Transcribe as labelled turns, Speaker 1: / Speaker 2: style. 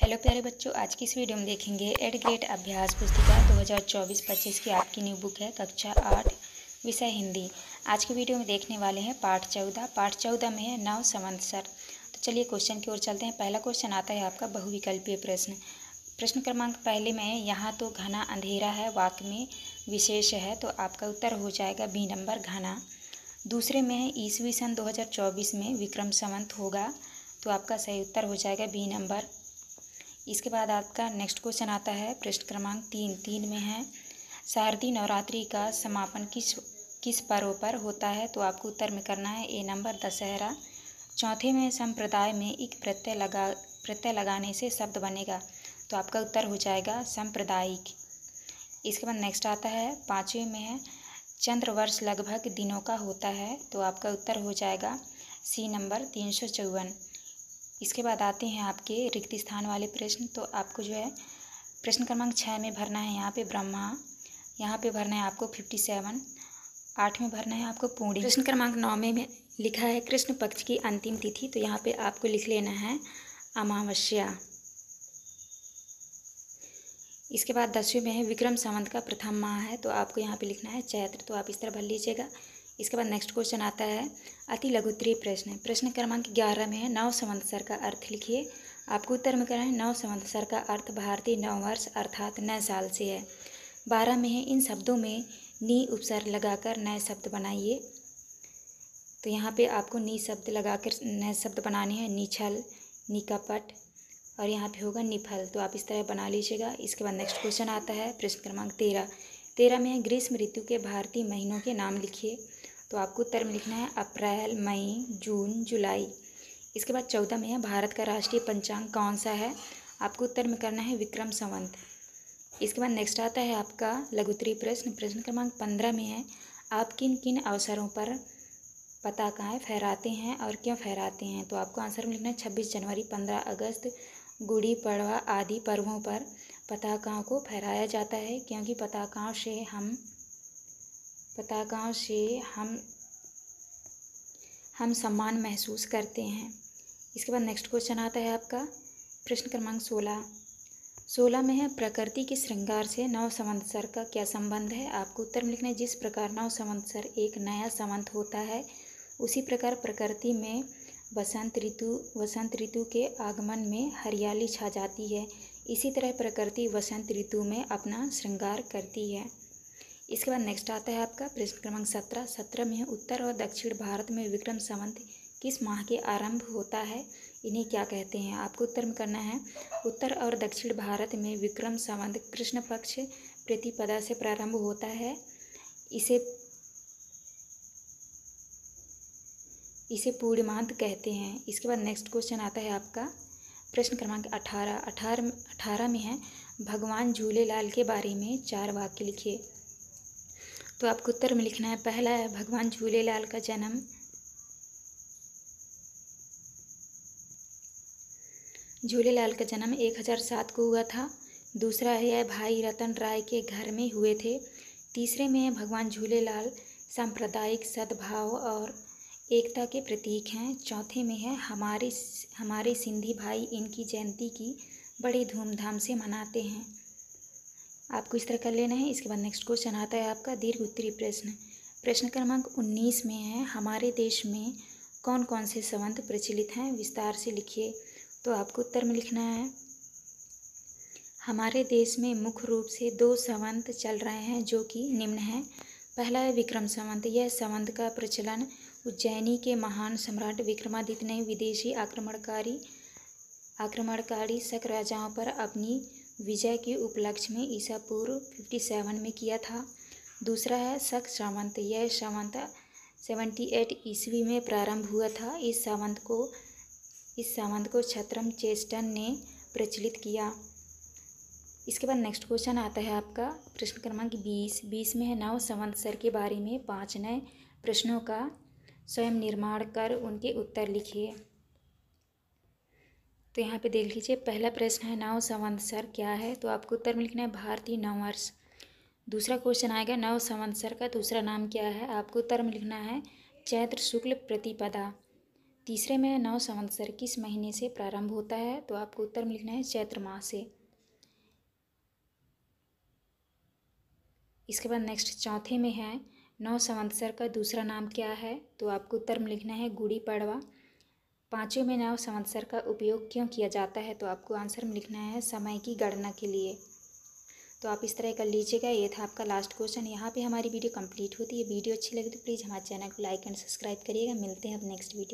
Speaker 1: Hello प्यारे बच्चों, आज की इस वीडियो में देखेंगे एड ग्रेड अभ्यास पुस्तिका 2024-25 की आपकी न्यू बुक है कक्षा 8 विषय हिंदी। आज के वीडियो में देखने वाले हैं पाठ 14। पाठ 14 में है नव संवत्सर। तो चलिए क्वेश्चन की ओर चलते हैं। पहला क्वेश्चन आता है आपका बहुविकल्पीय प्रश्न। प्रश्न क्रमांक पहले में यहाँ तो घना अंधेरा है, वाक्य में विशेष है, तो आपका उत्तर हो जाएगा बी नंबर घना। दूसरे में है ईस्वी सन 2024 में विक्रम संवत होगा, तो आपका सही उत्तर हो जाएगा बी नंबर। इसके बाद आपका नेक्स्ट क्वेश्चन आता है प्रश्न क्रमांक 3 में है शारदीय नवरात्रि का समापन किस पर्व पर होता है, तो आपको उत्तर में करना है ए नंबर दशहरा। चौथे में संप्रदाय में एक प्रत्यय लगाने से शब्द बनेगा, तो आपका उत्तर हो जाएगा सांप्रदायिक। इसके बाद नेक्स्ट आता है 5वें में है चंद्रवर्ष लगभग दिनों का होता है, तो आपका उत्तर हो जाएगा सी नंबर 354। इसके बाद आते हैं आपके रिक्त स्थान वाले प्रश्न। तो आपको जो है प्रश्न क्रमांक 6 में भरना है यहाँ पे ब्रह्मा, यहाँ पे भरना है आपको 57। 8 में भरना है आपको पूर्णी। प्रश्न क्रमांक 9 में लिखा है कृष्ण पक्ष की अंतिम तिथि, तो यहाँ पे आपको लिख लेना है अमावस्या। इसके बाद 10वें में है विक्रम संवत का प्रथम माह है, तो आपको यहाँ पे लिखना है चैत्र, तो आप इस तरह भर लीजिएगा। इसके बाद नेक्स्ट क्वेश्चन आता है अति लघुत्तरीय प्रश्न। प्रश्न क्रमांक 11 में है नव संवत्सर का अर्थ लिखिए। आपको उत्तर में करना है नव संवत्सर का अर्थ भारतीय नव वर्ष अर्थात नए साल से है। 12 में है इन शब्दों में नी उपसर्ग लगाकर नए शब्द बनाइए, तो यहाँ पे आपको नी शब्द लगाकर नए शब्द बनाने हैं निछल, निकपट और यहाँ पे होगा निफल, तो आप इस तरह बना लीजिएगा। इसके बाद नेक्स्ट क्वेश्चन आता है प्रश्न क्रमांक 13 में है ग्रीष्म ऋतु के भारतीय महीनों के नाम लिखिए, तो आपको उत्तर में लिखना है अप्रैल, मई, जून, जुलाई। इसके बाद 14 में है भारत का राष्ट्रीय पंचांग कौन सा है, आपको उत्तर में करना है विक्रम संवत। इसके बाद नेक्स्ट आता है आपका लघुत्तरीय प्रश्न। प्रश्न क्रमांक 15 में है आप किन किन अवसरों पर पताकाएँ फहराते हैं और क्यों फहराते हैं, तो आपको आंसर में लिखना है 26 जनवरी, 15 अगस्त, गुड़ी पड़वा आदि पर्वों पर पताकाओं को फहराया जाता है, क्योंकि पताकाओं से हम सम्मान महसूस करते हैं। इसके बाद नेक्स्ट क्वेश्चन आता है आपका प्रश्न क्रमांक 16 में है प्रकृति के श्रृंगार से नव संवत्सर का क्या संबंध है, आपको उत्तर में लिखना है जिस प्रकार नव संवत्सर एक नया संवत होता है, उसी प्रकार प्रकृति में वसंत ऋतु के आगमन में हरियाली छा जाती है। इसी तरह प्रकृति वसंत ऋतु में अपना श्रृंगार करती है। इसके बाद नेक्स्ट आता है आपका प्रश्न क्रमांक 17 में है उत्तर और दक्षिण भारत में विक्रम संवत किस माह के आरंभ होता है, इन्हें क्या कहते हैं, आपको उत्तर में करना है उत्तर और दक्षिण भारत में विक्रम संवत कृष्ण पक्ष प्रतिपदा से प्रारंभ होता है, इसे पूर्णिमांत कहते हैं। इसके बाद नेक्स्ट क्वेश्चन आता है आपका प्रश्न क्रमांक 18 में है भगवान झूलेलाल के बारे में 4 वाक्य लिखिए, तो आपको उत्तर में लिखना है पहला है भगवान झूलेलाल का जन्म झूलेलाल का जन्म 1007 को हुआ था। दूसरा है यह भाई रतन राय के घर में हुए थे। तीसरे में है भगवान झूलेलाल सांप्रदायिक सद्भाव और एकता के प्रतीक हैं। चौथे में है हमारे सिंधी भाई इनकी जयंती की बड़ी धूमधाम से मनाते हैं, आपको इस तरह कर लेना है। इसके बाद नेक्स्ट क्वेश्चन आता है आपका दीर्घ उत्तरीय प्रश्न। प्रश्न क्रमांक 19 में है हमारे देश में कौन कौन से संवत प्रचलित हैं, विस्तार से लिखिए, तो आपको उत्तर में लिखना है हमारे देश में मुख्य रूप से 2 संवत चल रहे हैं जो कि निम्न हैं। पहला है विक्रम संवत। यह संवत का प्रचलन उज्जैनी के महान सम्राट विक्रमादित्य ने विदेशी आक्रमणकारी शक राजाओं पर अपनी विजय के उपलक्ष्य में ईसा पूर्व 57 में किया था। दूसरा है शक संवत। यह संवत 78 ईस्वी में प्रारंभ हुआ था। इस संवत को छत्रम चेस्टन ने प्रचलित किया। इसके बाद नेक्स्ट क्वेश्चन आता है आपका प्रश्न क्रमांक 20 में है नव संवत्सर के बारे में 5 नए प्रश्नों का स्वयं निर्माण कर उनके उत्तर लिखिए, तो यहाँ पे देख लीजिए। पहला प्रश्न है नव संवत्सर क्या है, तो आपको उत्तर में लिखना है भारतीय नववर्ष। दूसरा क्वेश्चन आएगा नव संवत्सर का दूसरा नाम क्या है, आपको उत्तर में लिखना है चैत्र शुक्ल प्रतिपदा। तीसरे में नव संवत्सर किस महीने से प्रारंभ होता है, तो आपको उत्तर में लिखना है चैत्र माह से। इसके बाद नेक्स्ट चौथे में है नव संवत्सर का दूसरा नाम क्या है, तो आपको उत्तर में लिखना है गुड़ी पड़वा। पाँचवें में नव संवत्सर का उपयोग क्यों किया जाता है, तो आपको आंसर में लिखना है समय की गणना के लिए। तो आप इस तरह कर लीजिएगा। ये था आपका लास्ट क्वेश्चन। यहाँ पे हमारी वीडियो कंप्लीट होती है। वीडियो अच्छी लगी तो प्लीज़ हमारे चैनल को लाइक एंड सब्सक्राइब करिएगा। मिलते हैं अब नेक्स्ट वीडियो।